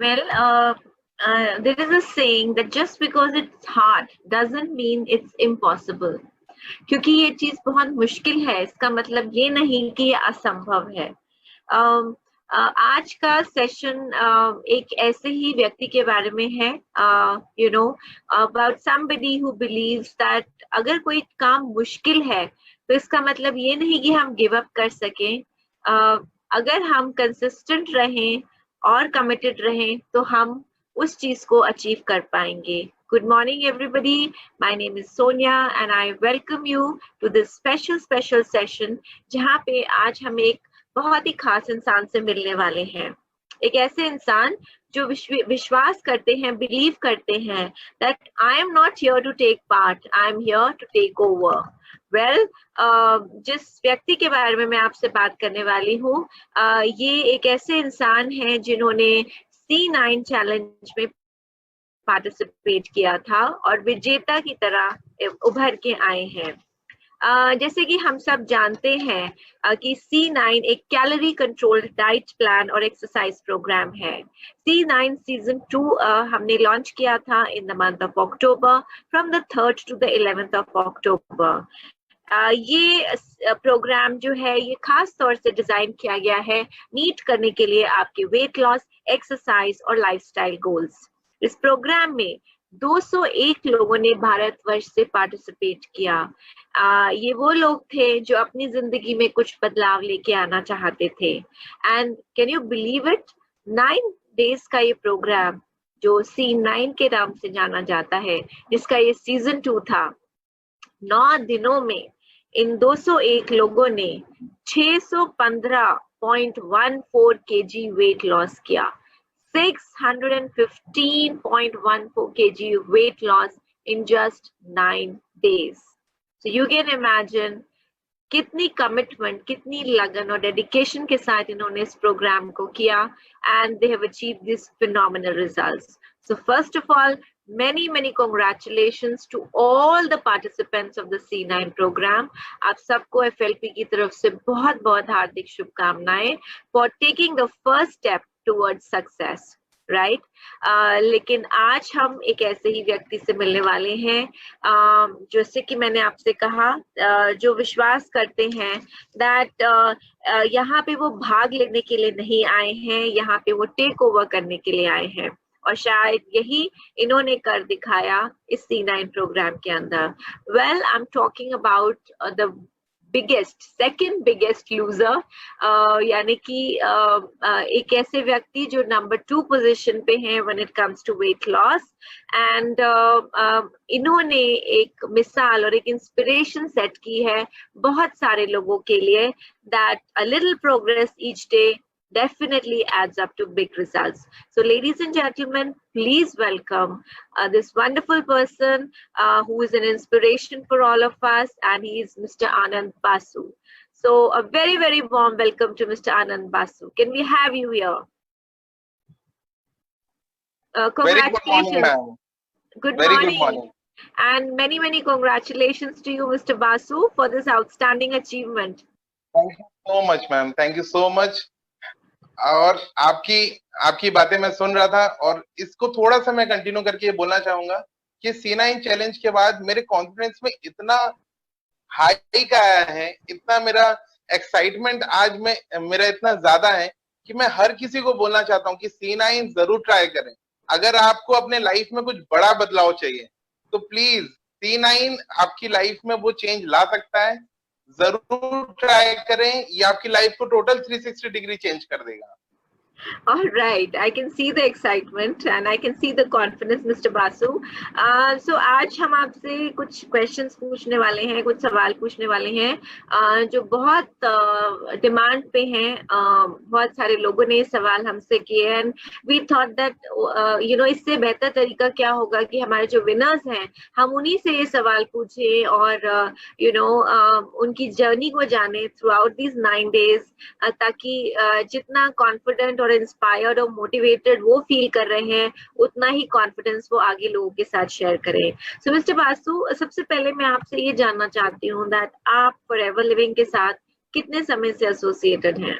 Well, there is a saying that just because it's hard doesn't mean it's impossible. क्योंकि ये चीज बहुत मुश्किल है, इसका मतलब ये नहीं कि ये असंभव है। आज का सेशन एक ऐसे ही व्यक्ति के बारे में है, you know, about somebody who believes that अगर कोई काम मुश्किल है तो इसका मतलब ये नहीं कि हम गिव अप कर सकें। अगर हम कंसिस्टेंट रहें और कमिटेड रहें तो हम उस चीज को अचीव कर पाएंगे। Good morning everybody, my name is Sonia and I welcome you to this special session जहाँ पे आज हम एक बहुत ही खास इंसान से मिलने वाले हैं। एक ऐसे इंसान जो विश्वास करते हैं, बिलीव करते हैं that I am not here to take part, I am here to take over. Well, जिस व्यक्ति के बारे में मैं आपसे बात करने वाली हूँ, ये एक ऐसे इंसान हैं जिन्होंने C9 चैलेंज में पार्टिसिपेट किया था और विजेता की तरह उभर के आए हैं। जैसे कि हम सब जानते हैं कि C9 एक कैलोरी कंट्रोल्ड डाइट प्लान और एक्सरसाइज प्रोग्राम है। C9 सीजन 2 हमने लॉन्च किया था in the month of October, from the 3rd to the 11th of October। ये प्रोग्राम जो है ये खास तौर से डिजाइन किया गया है मीट करने के लिए आपके वेट लॉस, एक्सरसाइज और लाइफस्टाइल गोल्स। इस प्रोग्राम में 201 लोगों ने भारतवर्ष से पार्टिसिपेट किया। ये वो लोग थे जो अपनी जिंदगी में कुछ बदलाव लेके आना चाहते थे। And can you believe it, 9 days का ये प्रोग्राम जो C9 के नाम से जाना जाता है, जिसका ये सीजन 2 था, 9 दिनों में इन 201 लोगों ने 615.14 kg वेट लॉस किया। 615.14 kg weight loss in just 9 days. So you can imagine कितनी कमिटमेंट, कितनी लगन और डेडिकेशन के साथ इन्होंने इस प्रोग्राम को किया, and they have achieved these phenomenal results. So first of all, many congratulations to all the participants of the C9 program. आप सबको FLP की तरफ से बहुत हार्दिक शुभकामनाएं for taking the first step towards success, right? लेकिन आज हम एक ऐसे ही व्यक्ति से मिलने वाले हैं, जैसे कि मैंने आपसे कहा, जो विश्वास करते हैं that यहाँ पे वो भाग लेने के लिए नहीं आए हैं, यहाँ पे वो टेक ओवर करने के लिए आए हैं, और शायद यही इन्होंने कर दिखाया इस C9 प्रोग्राम के अंदर। Well, I'm talking about the second biggest loser, यानी कि एक ऐसे व्यक्ति जो नंबर 2 पोजीशन पे हैं when it comes to weight loss, and इन्होंने एक मिसाल और एक इंस्पिरेशन सेट की है बहुत सारे लोगों के लिए that a little progress each day definitely adds up to big results. So ladies and gentlemen, please welcome this wonderful person who is an inspiration for all of us, and he is Mr. Anand Basu. So a very warm welcome to Mr. Anand Basu. Can we have you here? Congratulations. Good morning. And many congratulations to you, Mr. Basu, for this outstanding achievement. Thank you so much, ma'am. Thank you so much. और आपकी बातें मैं सुन रहा था, और इसको थोड़ा सा मैं कंटिन्यू करके ये बोलना चाहूंगा कि C9 चैलेंज के बाद मेरे कॉन्फिडेंस में इतना हाई का आया है, इतना मेरा एक्साइटमेंट आज में मेरा इतना ज्यादा है कि मैं हर किसी को बोलना चाहता हूं कि C9 जरूर ट्राई करें। अगर आपको अपने लाइफ में कुछ बड़ा बदलाव चाहिए तो प्लीज C9 आपकी लाइफ में वो चेंज ला सकता है। जरूर ट्राई करें, ये आपकी लाइफ को टोटल 360 डिग्री चेंज कर देगा। All right, I can see the excitement and I can see the confidence, Mr. Basu. So आज हम आपसे कुछ questions पूछने वाले हैं, कुछ सवाल पूछने वाले हैं जो बहुत डिमांड पे हैं। बहुत सारे लोगों ने ये सवाल हमसे किए, and we thought that you know, इससे बेहतर तरीका क्या होगा कि हमारे जो विनर्स हैं हम उन्हीं से ये सवाल पूछें और you know उनकी जर्नी को जाने throughout these 9 days, ताकि जितना कॉन्फिडेंट और इंस्पायर्ड और मोटिवेटेड वो फील कर रहे हैं उतना ही कॉन्फिडेंस वो आगे लोगों के साथ शेयर करें। सो मिस्टर बासु, सबसे पहले मैं आपसे ये जानना चाहती हूँ दैट आप फॉरएवर लिविंग के साथ कितने समय से एसोसिएटेड हैं?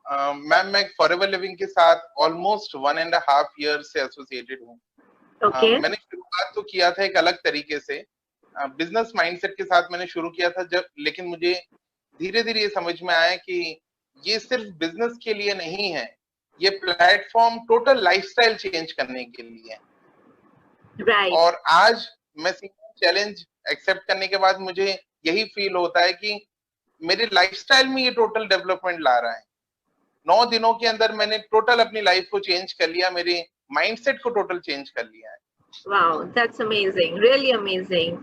मैम मैं फॉरएवर लिविंग के साथ ऑलमोस्ट 1.5 ईयर से एसोसिएटेड हूँ। मैंने शुरुआत तो किया था एक अलग तरीके से, बिजनेस माइंडसेट के साथ मैंने शुरू किया था जब, लेकिन मुझे धीरे धीरे ये समझ में आया कि ये सिर्फ बिजनेस के लिए नहीं है, ये प्लेटफॉर्म टोटल लाइफस्टाइल चेंज करने के लिए है। right. और आज मैं चैलेंज एक्सेप्ट करने के बाद मुझे यही फील होता है कि मेरे लाइफस्टाइल में ये टोटल डेवलपमेंट ला रहा है। 9 दिनों के अंदर मैंने टोटल अपनी लाइफ को चेंज कर लिया, मेरे माइंडसेट को टोटल चेंज कर लिया है। Wow, that's amazing, really amazing.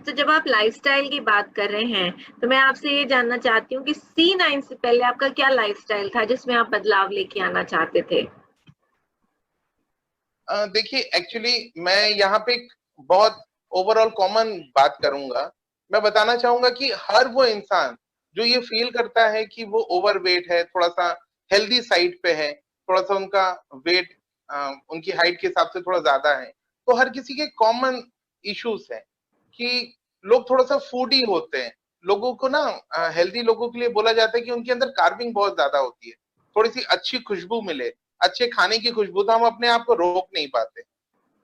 तो जब आप लाइफस्टाइल की बात कर रहे हैं तो मैं आपसे ये जानना चाहती हूँ कि C9 से पहले आपका क्या लाइफस्टाइल था जिसमें आप बदलाव लेके आना चाहते थे? देखिए एक्चुअली मैं यहाँ पे एक बहुत ओवरऑल कॉमन बात करूंगा। मैं बताना चाहूंगा कि हर वो इंसान जो ये फील करता है कि वो ओवरवेट है, थोड़ा सा हेल्दी साइड पे है, थोड़ा सा उनका वेट उनकी हाइट के हिसाब से थोड़ा ज्यादा है, तो हर किसी के कॉमन इश्यूज है कि लोग थोड़ा सा फूडी होते हैं। लोगों को ना हेल्दी लोगों के लिए बोला जाता है कि उनके अंदर कार्बिंग बहुत ज्यादा होती है, थोड़ी सी अच्छी खुशबू मिले, अच्छे खाने की खुशबू, तो हम अपने आप को रोक नहीं पाते।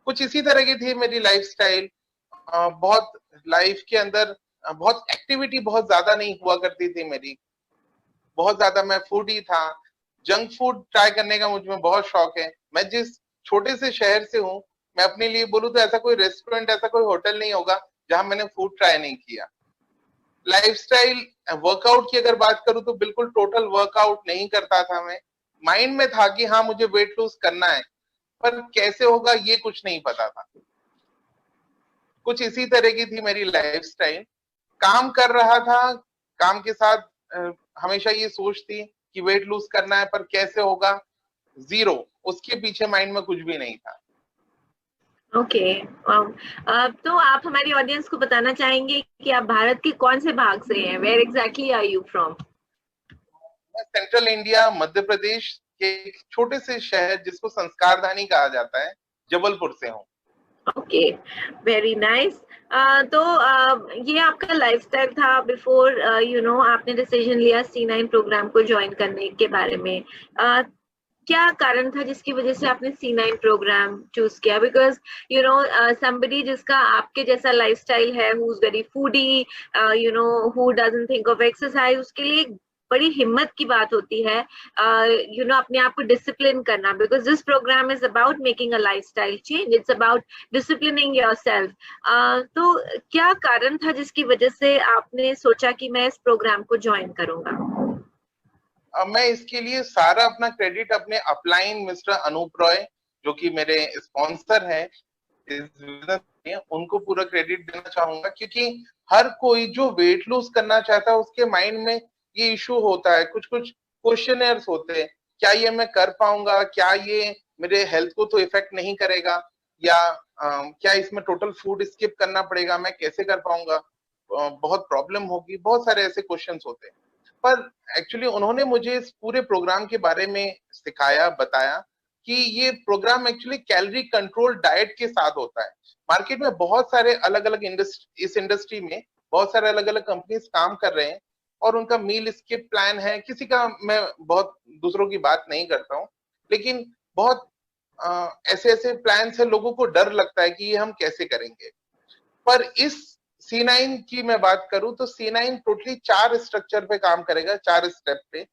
कुछ इसी तरह की थी मेरी लाइफस्टाइल। बहुत लाइफ के अंदर बहुत एक्टिविटी बहुत ज्यादा नहीं हुआ करती थी मेरी, बहुत ज्यादा मैं फूडी था। जंक फूड ट्राई करने का मुझ में बहुत शौक है। मैं जिस छोटे से शहर से हूँ, मैं अपने लिए बोलूँ तो ऐसा कोई रेस्टोरेंट, ऐसा कोई होटल नहीं होगा जहां मैंने फूड ट्राई नहीं किया। लाइफस्टाइल वर्कआउट की अगर बात करूं तो बिल्कुल टोटल वर्कआउट नहीं करता था मैं। माइंड में था कि हाँ मुझे वेट लूज करना है, पर कैसे होगा ये कुछ नहीं पता था। कुछ इसी तरह की थी मेरी लाइफस्टाइल। काम कर रहा था, काम के साथ हमेशा ये सोच थी कि वेट लूज करना है, पर कैसे होगा, जीरो, उसके पीछे माइंड में कुछ भी नहीं था। ओके, तो आप हमारी ऑडियंस को बताना चाहेंगे कि आप भारत के कौन से भाग से हैं? Where exactly are you from? मैं सेंट्रल इंडिया मध्य प्रदेश के एक छोटे से शहर जिसको संस्कारधानी कहा जाता है, जबलपुर से हूँ। Okay, very nice. तो ये आपका लाइफस्टाइल था बिफोर आपने डिसीजन लिया C9 प्रोग्राम को ज्वाइन करने के बारे में। क्या कारण था जिसकी वजह से आपने C9 प्रोग्राम चूज किया? बिकॉज somebody जिसका आपके जैसा लाइफस्टाइल है, who is very foodie, who doesn't think of exercise, उसके लिए बड़ी हिम्मत की बात होती है अपने आप को डिसिप्लिन करना, because this programme is about making a lifestyle change, it's about disciplining yourself. तो क्या कारण था जिसकी वजह से आपने सोचा कि मैं इस प्रोग्राम को ज्वाइन करूंगा? मैं इसके लिए सारा अपना क्रेडिट अपने अपलाइन मिस्टर अनूप रॉय, जो कि मेरे स्पॉन्सर हैं इस बिजनेस में, उनको पूरा क्रेडिट देना चाहूंगा। क्योंकि हर कोई जो वेट लूज करना चाहता है उसके माइंड में ये इशू होता है, कुछ कुछ क्वेश्चनर्स होते हैं, क्या ये मैं कर पाऊंगा, क्या ये मेरे हेल्थ को तो इफेक्ट नहीं करेगा, या क्या इसमें टोटल फूड स्किप करना पड़ेगा, मैं कैसे कर पाऊंगा, बहुत प्रॉब्लम होगी, बहुत सारे ऐसे क्वेश्चंस होते हैं। पर एक्चुअली उन्होंने मुझे इस पूरे प्रोग्राम के बारे में सिखाया, बताया कि ये programme actually calorie control diet के साथ होता है। मार्केट में बहुत सारे अलग अलग इस इंडस्ट्री में बहुत सारे अलग अलग कंपनीज काम कर रहे हैं और उनका मील स्किप प्लान है। किसी का मैं बहुत दूसरों की बात नहीं करता हूँ, लेकिन बहुत ऐसे ऐसे प्लान है, लोगों को डर लगता है कि ये हम कैसे करेंगे। पर इस C9 की मैं बात करूं तो C9 टोटली 4 स्ट्रक्चर पे काम करेगा, 4 स्टेप पे।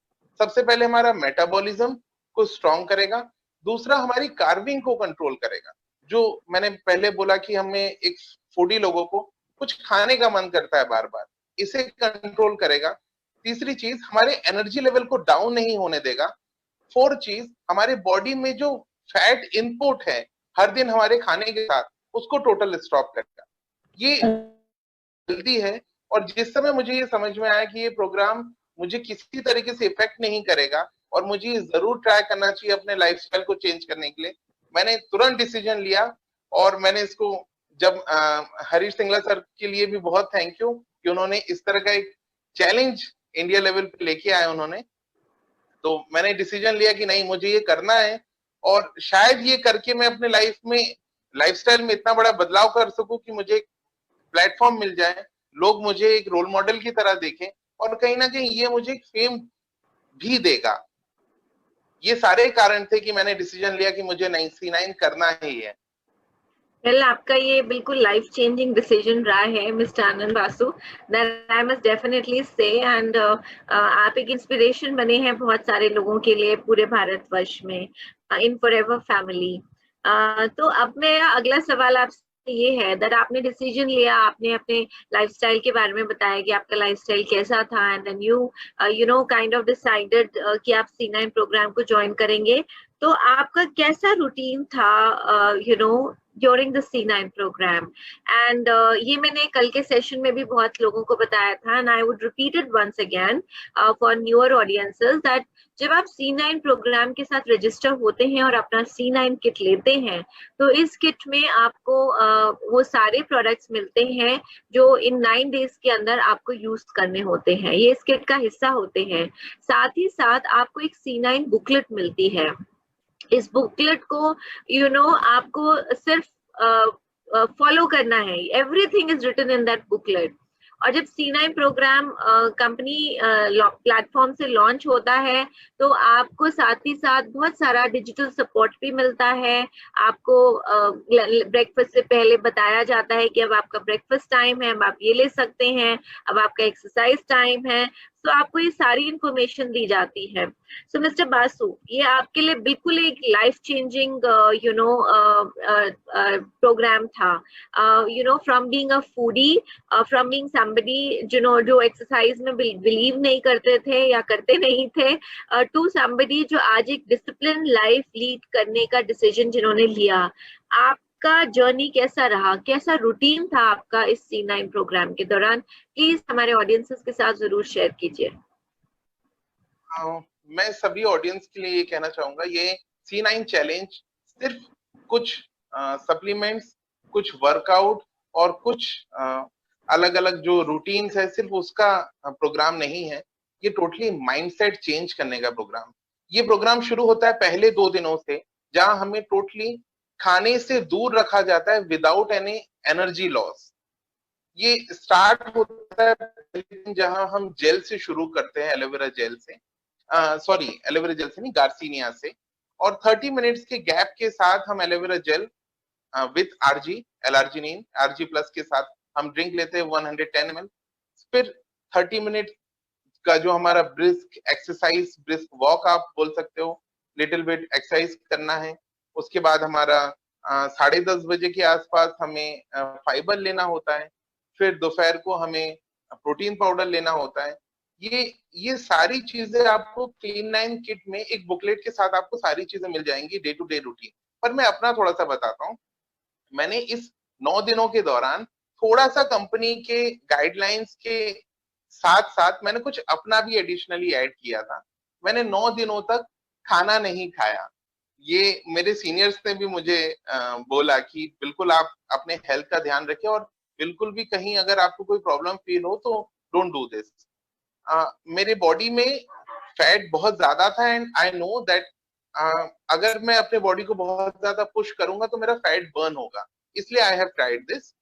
सबसे पहले हमारा मेटाबॉलिज्म को स्ट्रॉन्ग करेगा, दूसरा हमारी कार्बिंग को कंट्रोल करेगा, जो मैंने पहले बोला कि हमें एक फूडी लोगों को कुछ खाने का मन करता है बार बार, इसे कंट्रोल करेगा। तीसरी चीज हमारे एनर्जी लेवल को डाउन नहीं होने देगा। फोर्थ चीज हमारे बॉडी में जो फैट इनपुट है हर दिन हमारे खाने के साथ, उसको टोटल स्टॉप करेगा। ये जल्दी है। और जिस समय मुझे ये समझ में आया कि ये प्रोग्राम मुझे किसी तरीके से इफेक्ट नहीं करेगा और मुझे जरूर ट्राई करना चाहिए अपने लाइफस्टाइल को चेंज करने के लिए, मैंने तुरंत डिसीजन लिया। और मैंने इसको जब हरीश सिंगला सर के लिए भी बहुत थैंक यू कि उन्होंने इस तरह का एक चैलेंज इंडिया लेवल पे लेके आए उन्होंने। तो मैंने डिसीजन लिया कि नहीं, मुझे ये करना है और शायद ये करके मैं अपने लाइफस्टाइल में इतना बड़ा बदलाव कर सकूं कि मुझे प्लेटफॉर्म मिल जाए, लोग मुझे एक रोल मॉडल की तरह देखें और कहीं ना कहीं ये मुझे एक फेम भी देगा। ये सारे कारण थे कि मैंने डिसीजन लिया कि मुझे C9 करना ही है। वेल आपका ये बिल्कुल लाइफ चेंजिंग डिसीजन रहा है mister Anand Basu, that I must definitely से। एंड आप एक इंस्पिरेशन बने हैं बहुत सारे लोगों के लिए पूरे भारतवर्ष में, इन फॉरएवर फैमिली। तो अब मैं अगला सवाल आपसे ये है दैट आपने डिसीजन लिया, आपने अपने लाइफस्टाइल के बारे में बताया कि आपका लाइफस्टाइल कैसा था, and then you know kind of decided कि आप C9 प्रोग्राम को ज्वाइन करेंगे। तो आपका कैसा रूटीन था you know during the C9 programme? And ये मैंने कल के सेशन में भी बहुत लोगों को बताया था, and I would repeat it once again for newer audiences that जब आप C9 प्रोग्राम के साथ रजिस्टर होते हैं और अपना C9 किट लेते हैं, तो इस किट में आपको वो सारे प्रोडक्ट्स मिलते हैं जो इन 9 डेज के अंदर आपको यूज करने होते हैं, ये इस किट का हिस्सा होते हैं। साथ ही साथ आपको एक C9 बुकलेट मिलती है। इस बुकलेट को आपको सिर्फ फॉलो करना है, everything is written in that booklet. और जब C9 प्रोग्राम कंपनी प्लेटफॉर्म से लॉन्च होता है तो आपको साथ ही साथ बहुत सारा डिजिटल सपोर्ट भी मिलता है। आपको ब्रेकफास्ट से पहले बताया जाता है कि अब आपका ब्रेकफास्ट टाइम है, अब आप ये ले सकते हैं, अब आपका एक्सरसाइज टाइम है। तो आपको ये सारी इंफॉर्मेशन दी जाती है। सो मिस्टर बासु, ये आपके लिए बिल्कुल एक लाइफ चेंजिंग प्रोग्राम था, from being a foodie, from being somebody जो एक्सरसाइज में बिलीव नहीं करते थे या करते नहीं थे, टू समबडी जो आज एक डिसिप्लिन लाइफ लीड करने का डिसीजन जिन्होंने लिया। आपका जर्नी कैसा रहा, कैसा रूटीन था आपका इस C9 प्रोग्राम के दौरान? प्लीज हमारे ऑडियंसेस के साथ जरूर शेयर कीजिए। मैं सभी ऑडियंस के लिए ये कहना चाहूंगा, ये C9 चैलेंज सिर्फ कुछ सप्लीमेंट्स, कुछ वर्कआउट और कुछ अलग अलग जो रूटीन्स है, सिर्फ उसका प्रोग्राम नहीं है। ये टोटली माइंडसेट चेंज करने का प्रोग्राम। ये प्रोग्राम शुरू होता है पहले 2 दिनों से, जहां हमें टोटली खाने से दूर रखा जाता है विदाउट एनी एनर्जी लॉस। ये स्टार्ट होता है जहां हम जेल से शुरू करते हैं, एलोवेरा जेल से, सॉरी एलोवेरा जेल से नहीं, गार्सिनिया से। और 30 मिनट्स के गैप के साथ हम aloe vera gel with RG, L arginine, RG plus के साथ हम ड्रिंक लेते हैं 110 ml। फिर 30 मिनट का जो हमारा ब्रिस्क एक्सरसाइज, ब्रिस्क वॉक आप बोल सकते हो, लिटिल बिट एक्सरसाइज करना है। उसके बाद हमारा 10:30 बजे के आसपास हमें फाइबर लेना होता है। फिर दोपहर को हमें प्रोटीन पाउडर लेना होता है। ये सारी चीजें आपको C9 किट में एक बुकलेट के साथ आपको सारी चीजें मिल जाएंगी, डे टू डे रूटीन। पर मैं अपना थोड़ा सा बताता हूँ। मैंने इस 9 दिनों के दौरान थोड़ा सा कंपनी के गाइडलाइंस के साथ साथ मैंने कुछ अपना भी एडिशनली ऐड किया था। मैंने 9 दिनों तक खाना नहीं खाया। ये मेरे सीनियर्स ने भी मुझे बोला कि बिल्कुल आप अपने हेल्थ का ध्यान रखें, और बिल्कुल भी कहीं अगर आपको कोई प्रॉब्लम फील हो तो डोंट डू दिस। मेरे बॉडी में फैट बहुत ज्यादा था, एंड आई नो दैट अगर मैं अपने बॉडी को बहुत ज्यादा पुश करूंगा तो मेरा फैट बर्न होगा, इसलिए आई हैव ट्राइड दिस।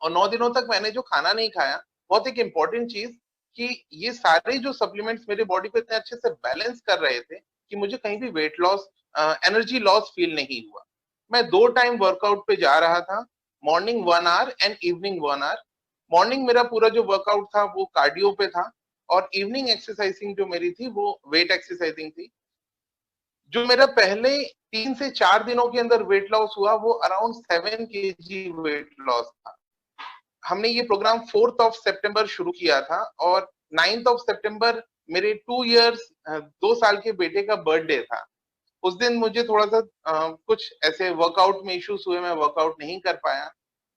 और 9 दिनों तक मैंने जो खाना नहीं खाया, बहुत एक इंपॉर्टेंट चीज कि ये सारे जो सप्लीमेंट्स मेरे बॉडी को इतने अच्छे से बैलेंस कर रहे थे कि मुझे कहीं भी weight loss, energy loss feel नहीं हुआ। मैं 2 टाइम वर्कआउट पे जा रहा था, morning 1 hour and evening 1 hour. Morning मेरा पूरा जो वर्कआउट था वो कार्डियो पे था, और इवनिंग एक्सरसाइजिंग जो मेरी थी वो वेट एक्सरसाइजिंग थी। जो मेरा पहले 3 से 4 दिनों के अंदर वेट लॉस हुआ वो अराउंड 7 kg वेट लॉस था। हमने ये प्रोग्राम 4 सितंबर शुरू किया था, और 9 सितंबर मेरे 2 इयर्स 2 साल के बेटे का बर्थडे था। उस दिन मुझे थोड़ा सा कुछ ऐसे वर्कआउट में इश्यूज हुए, मैं वर्कआउट नहीं कर पाया।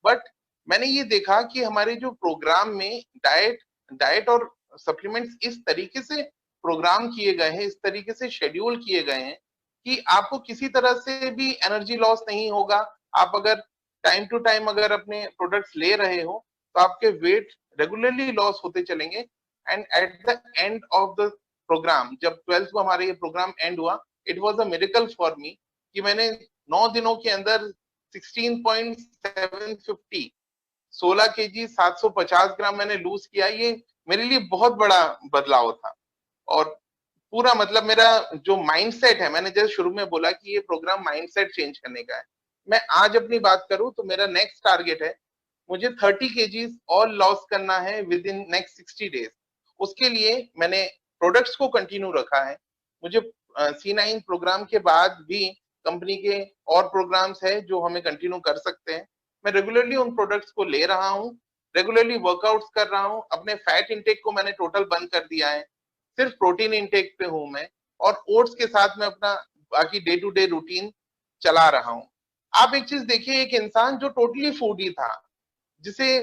बट मैंने ये देखा कि हमारे जो प्रोग्राम में डाइट और सप्लीमेंट्स इस तरीके से प्रोग्राम किए गए हैं, इस तरीके से शेड्यूल किए गए हैं कि आपको किसी तरह से भी एनर्जी लॉस नहीं होगा। आप अगर टाइम टू टाइम अगर अपने प्रोडक्ट्स ले रहे हो तो आपके वेट रेगुलरली लॉस होते चलेंगे। And at the end of the programme, जब 12th को हमारे ये प्रोग्राम एंड हुआ, it was a miracle for me कि मैंने 9 दिनों के अंदर 16.750 16 kg 750 ग्राम मैंने लूज किया। ये मेरे लिए बहुत बड़ा बदलाव था। और पूरा मतलब मेरा जो माइंडसेट है, मैंने जैसे शुरू में बोला कि ये प्रोग्राम माइंडसेट चेंज करने का है। मैं आज अपनी बात करूं तो मेरा नेक्स्ट टारगेट है, मुझे 30 केजीज और लॉस करना है विद इन नेक्स्ट 60 डेज। उसके लिए मैंने प्रोडक्ट्स को कंटिन्यू रखा है। मुझे C9 प्रोग्राम के बाद भी कंपनी के और प्रोग्राम्स है जो हमें कंटिन्यू कर सकते हैं। मैं रेगुलरली उन प्रोडक्ट्स को ले रहा हूँ, रेगुलरली वर्कआउट्स कर रहा हूँ। अपने फैट इंटेक को मैंने टोटल बंद कर दिया है, सिर्फ प्रोटीन इंटेक पे हूं मैं, और ओट्स के साथ मैं अपना बाकी डे टू डे रूटीन चला रहा हूं। आप एक चीज देखिए, एक इंसान जो टोटली फूडी था, जिसे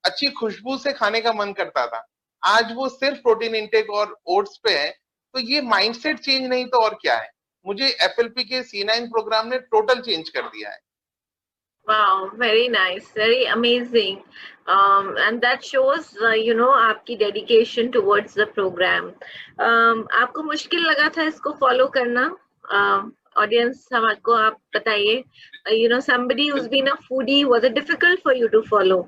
अच्छी खुशबू से खाने का मन करता था, आज वो सिर्फ प्रोटीन इंटेक और ओट्स पे है। तो ये माइंडसेट चेंज नहीं तो और क्या है। मुझे FLP के C9 प्रोग्राम ने टोटल चेंज कर दिया है। Wow, very nice, very amazing. And that shows, आपकी dedication towards the program. आपको मुश्किल लगा था इसको follow करना? Audience हमको आप बताइए. Somebody who's been a foodie, was it difficult for you to follow?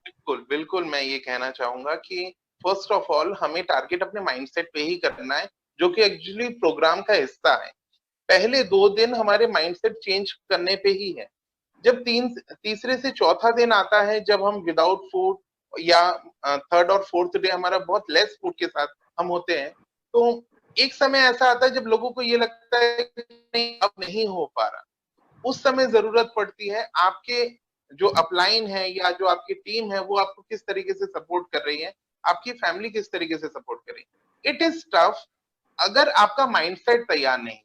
बिल्कुल बिल्कुल, मैं ये कहना चाहूंगा कि फर्स्ट ऑफ ऑल हमें टारगेट अपने माइंडसेट पे ही करना है, जो कि एक्चुअली प्रोग्राम का हिस्सा है। पहले 2 दिन हमारे माइंडसेट चेंज करने पे ही है। जब तीसरे से चौथा दिन आता है, जब हम विदाउट फूड, या थर्ड और फोर्थ डे हमारा बहुत लेस फूड के साथ हम होते हैं, तो एक समय ऐसा आता है जब लोगों को ये लगता है कि नहीं, अब नहीं हो पा रहा। उस समय जरूरत पड़ती है आपके जो अपलाइन है या जो आपकी टीम है, वो आपको किस तरीके से सपोर्ट कर रही है, आपकी फैमिली किस तरीके से सपोर्ट कर रही है। इट इज टफ अगर आपका माइंडसेट तैयार नहीं।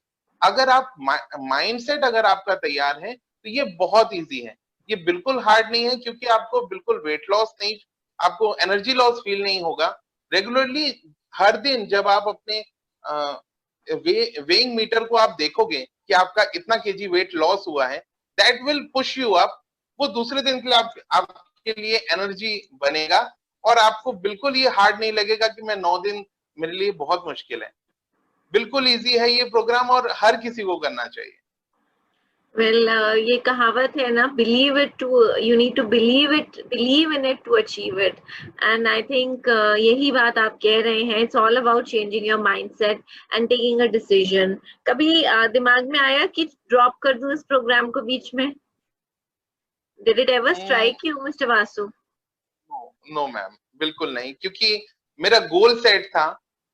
अगर आप माइंडसेट अगर आपका तैयार है तो ये बहुत इजी है। ये बिल्कुल हार्ड नहीं है, क्योंकि आपको बिल्कुल वेट लॉस नहीं, आपको एनर्जी लॉस फील नहीं होगा। रेगुलरली हर दिन जब आप अपने वेइंग मीटर को आप देखोगे कि आपका इतना केजी वेट लॉस हुआ है, that will push you up. वो दूसरे दिन के लिए आपके लिए एनर्जी बनेगा, और आपको बिल्कुल ये हार्ड नहीं लगेगा कि मैं 9 दिन मेरे लिए बहुत मुश्किल है। बिल्कुल इजी है ये प्रोग्राम, और हर किसी को करना चाहिए। Well, ये कहावत है ना, you need to believe in it to achieve it. And I think यही बात आप कह रहे हैं. It's all about changing your mindset and taking a decision. कभी दिमाग में आया कि ड्रॉप कर दूं इस प्रोग्राम को बीच में? Did it ever strike you, Mr. Vasu? No ma'am, बिल्कुल नहीं, क्योंकि मेरा गोल सेट था।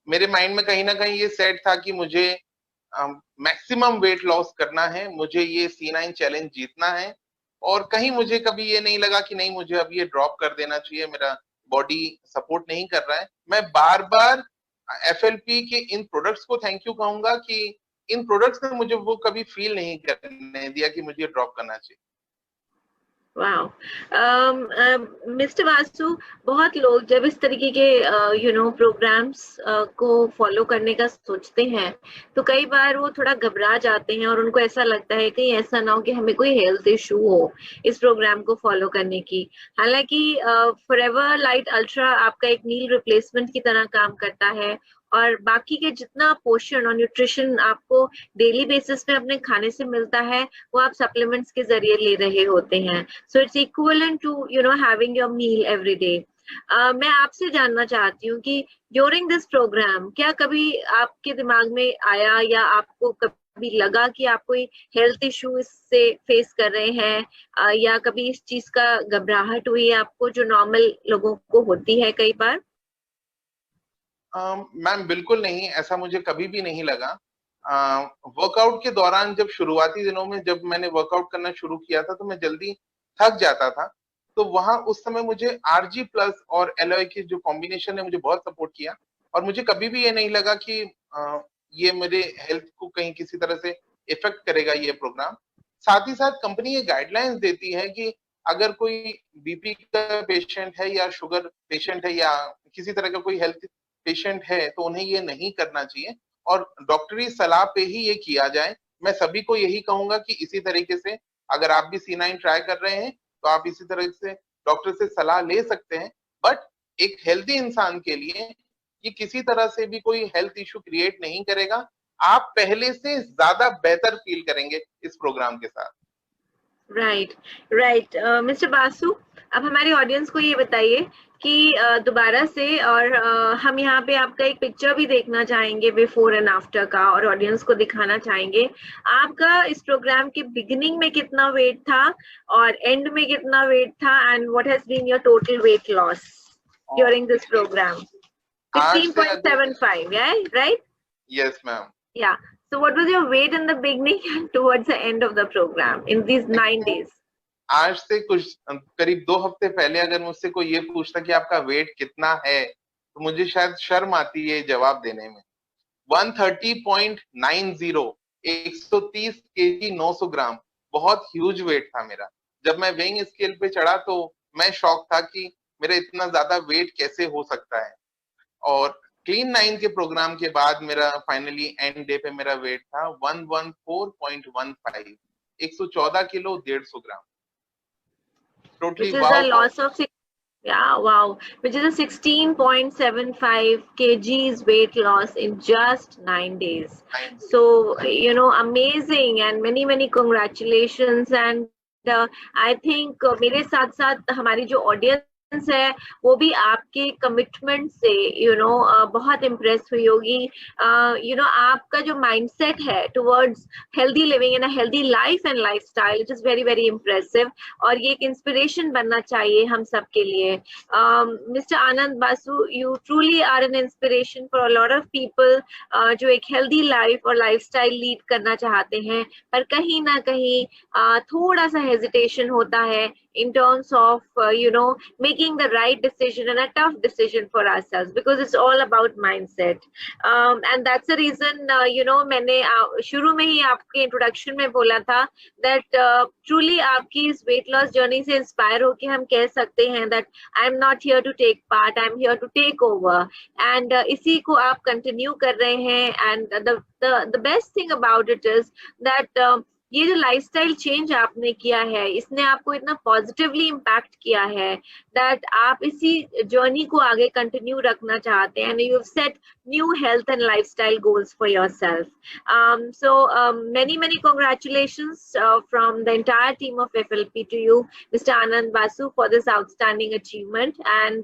मेरे माइंड में कहीं ना कहीं ये सेट था कि मुझे मैक्सिमम वेट लॉस करना है, मुझे ये C9 चैलेंज जीतना है। और कहीं मुझे कभी ये नहीं लगा कि नहीं, मुझे अब ये ड्रॉप कर देना चाहिए, मेरा बॉडी सपोर्ट नहीं कर रहा है। मैं बार बार FLP के इन प्रोडक्ट्स को थैंक यू कहूंगा कि इन प्रोडक्ट्स ने मुझे वो कभी फील नहीं करने दिया कि मुझे ड्रॉप करना चाहिए। वाओ, मिस्टर वासु, बहुत लोग जब इस तरीके के प्रोग्राम्स को फॉलो करने का सोचते हैं, तो कई बार वो थोड़ा घबरा जाते हैं और उनको ऐसा लगता है कहीं ऐसा ना हो कि हमें कोई हेल्थ इशू हो इस प्रोग्राम को फॉलो करने की। हालांकि फॉरएवर लाइट अल्ट्रा आपका एक मील रिप्लेसमेंट की तरह काम करता है, और बाकी के जितना पोषण और न्यूट्रिशन आपको डेली बेसिस में अपने खाने से मिलता है, वो आप सप्लीमेंट्स के जरिए ले रहे होते हैं। So it's equivalent to having your meal every day. मैं आपसे जानना चाहती हूँ कि ड्यूरिंग दिस प्रोग्राम क्या कभी आपके दिमाग में आया या आपको कभी लगा कि आप कोई हेल्थ इशू इससे फेस कर रहे हैं, या कभी इस चीज का घबराहट हुई आपको जो नॉर्मल लोगों को होती है कई बार? मैम बिल्कुल नहीं, ऐसा मुझे कभी भी नहीं लगा। वर्कआउट के दौरान जब शुरुआती दिनों में जब मैंने वर्कआउट करना शुरू किया था, तो मैं जल्दी थक जाता था। तो वहां उस समय मुझे RG प्लस और एलॉय की जो कॉम्बिनेशन है मुझे बहुत सपोर्ट किया, और मुझे कभी भी ये नहीं लगा कि ये मेरे हेल्थ को कहीं किसी तरह से इफेक्ट करेगा ये प्रोग्राम। साथ ही साथ कंपनी ये गाइडलाइंस देती है कि अगर कोई BP का पेशेंट है या शुगर पेशेंट है या किसी तरह का कोई हेल्थ पेशेंट है, तो उन्हें ये नहीं करना चाहिए, और डॉक्टरी सलाह पे ही ये किया जाए। मैं सभी को यही कहूंगा कि इसी तरीके से अगर आप भी C9 ट्राई कर रहे हैं, तो आप इसी तरह से डॉक्टर से सलाह ले सकते हैं। बट एक हेल्दी इंसान के लिए ये किसी तरह से भी कोई हेल्थ इशू क्रिएट नहीं करेगा। आप पहले से ज्यादा बेहतर फील करेंगे इस प्रोग्राम के साथ। राइट, मिस्टर बासु, अब हमारी ऑडियंस को ये बताइए कि दोबारा से, और हम यहाँ पे आपका एक पिक्चर भी देखना चाहेंगे बिफोर एंड आफ्टर का, और ऑडियंस को दिखाना चाहेंगे आपका इस प्रोग्राम के बिगिनिंग में कितना वेट था और एंड में कितना वेट था, and what has been your total weight loss during this programme. 16.75, yeah, right? Yes, ma'am. Yeah. So what was your weight in the beginning and towards the end of the program in these 9 days? आज से कुछ करीब 2 हफ्ते पहले अगर मुझसे कोई ये पूछता कि आपका वेट कितना है, तो मुझे शायद शर्म आती है जवाब देने में. 130.90, 130 केजी 900 ग्राम, बहुत ह्यूज वेट था मेरा. जब मैं वेइंग स्केल पे चढ़ा तो मैं शॉक था कि मेरा इतना ज्यादा वेट कैसे हो सकता है. और क्लीन 9 के प्रोग्राम के बाद मेरा फाइनली एंड डे पे मेरा वेट था 114.15, 114 kilo 150 gram. Totally which is wow. a loss of wow, which is a 16.75 kgs weight loss in just 9 days. So amazing, and many congratulations. And I think मेरे साथ साथ हमारी जो audience है वो भी आपके कमिटमेंट से बहुत इम्प्रेस हुई होगी. आपका जो माइंडसेट है towards healthy living and a healthy life and lifestyle, it is very impressive, और ये एक इंस्पिरेशन बनना चाहिए हम सब के लिए. Mister Anand Basu, you truly are an inspiration for a lot of people जो एक हेल्दी लाइफ और लाइफस्टाइल लीड करना चाहते हैं, पर कहीं ना कहीं थोड़ा सा हेजिटेशन होता है in terms of making the right decision and a tough decision for ourselves, because it's all about mindset. And that's the reason मैंने शुरू में ही आपके इंट्रोडक्शन में बोला था that truly आपकी इस weight loss journey से इंस्पायर होके हम कह सकते हैं that I'm not here to take part, I'm here to take over. And इसी को आप कंटिन्यू कर रहे हैं. And the best thing about it is that ये जो लाइफस्टाइल चेंज आपने किया है, इसने आपको इतना पॉजिटिवली इम्पैक्ट किया है दैट आप इसी जर्नी को आगे कंटिन्यू रखना चाहते हैं. And you have set new health and lifestyle goals for yourself. So many congratulations from the entire team of FLP to you, Mr. Anand Basu, for this outstanding achievement. And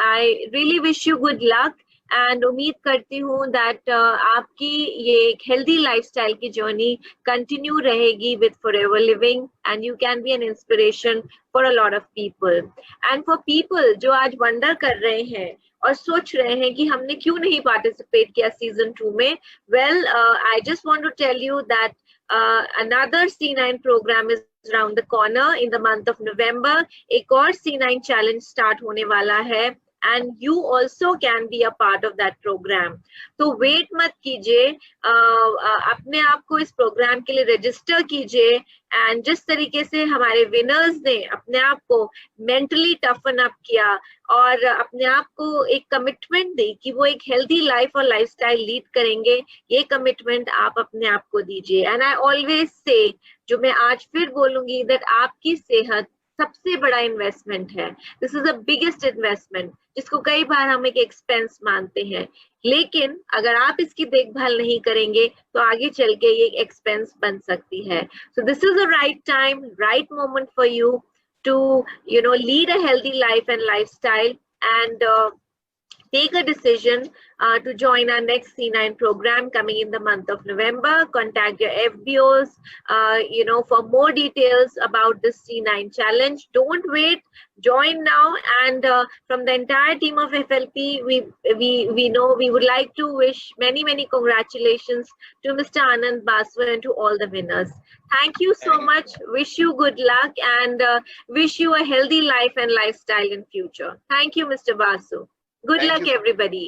I really wish you good luck. And उम्मीद करती हूँ that आपकी ये एक healthy lifestyle की journey continue रहेगी with forever living, and you can be N inspiration for a lot of people. And for people जो आज वंडर कर रहे हैं और सोच रहे हैं कि हमने क्यों नहीं पार्टिसिपेट किया सीजन 2 में, well I just want to tell you that another C9 program is around the corner in the month of November. एक और C9 challenge start होने वाला है, and you also can be a part of that program. तो wait मत कीजिए, अपने आप को इस प्रोग्राम के लिए रजिस्टर कीजिए. एंड जिस तरीके से हमारे विनर्स ने अपने आप को मेंटली टफन अप किया और अपने आप को एक कमिटमेंट दी कि वो एक हेल्दी लाइफ और लाइफस्टाइल लीड करेंगे, ये कमिटमेंट आप अपने आप को दीजिए. एंड आई ऑलवेज से, जो मैं आज फिर बोलूंगी, दैट आपकी सेहत सबसे बड़ा इन्वेस्टमेंट है. This is the biggest investment, जिसको कई बार हम एक एक्सपेंस मानते हैं, लेकिन अगर आप इसकी देखभाल नहीं करेंगे तो आगे चल के ये एक्सपेंस बन सकती है. So this is the right time, right moment for you to lead a healthy life and lifestyle, and take a decision to join our next C9 program coming in the month of November. Contact your FBOs, for more details about this C9 challenge. Don't wait, join now. And from the entire team of FLP, we know we would like to wish many congratulations to Mr. Anand Basu and to all the winners. Thank you so much. Wish you good luck, and wish you a healthy life and lifestyle in future. Thank you, Mr. Basu. Good luck, everybody.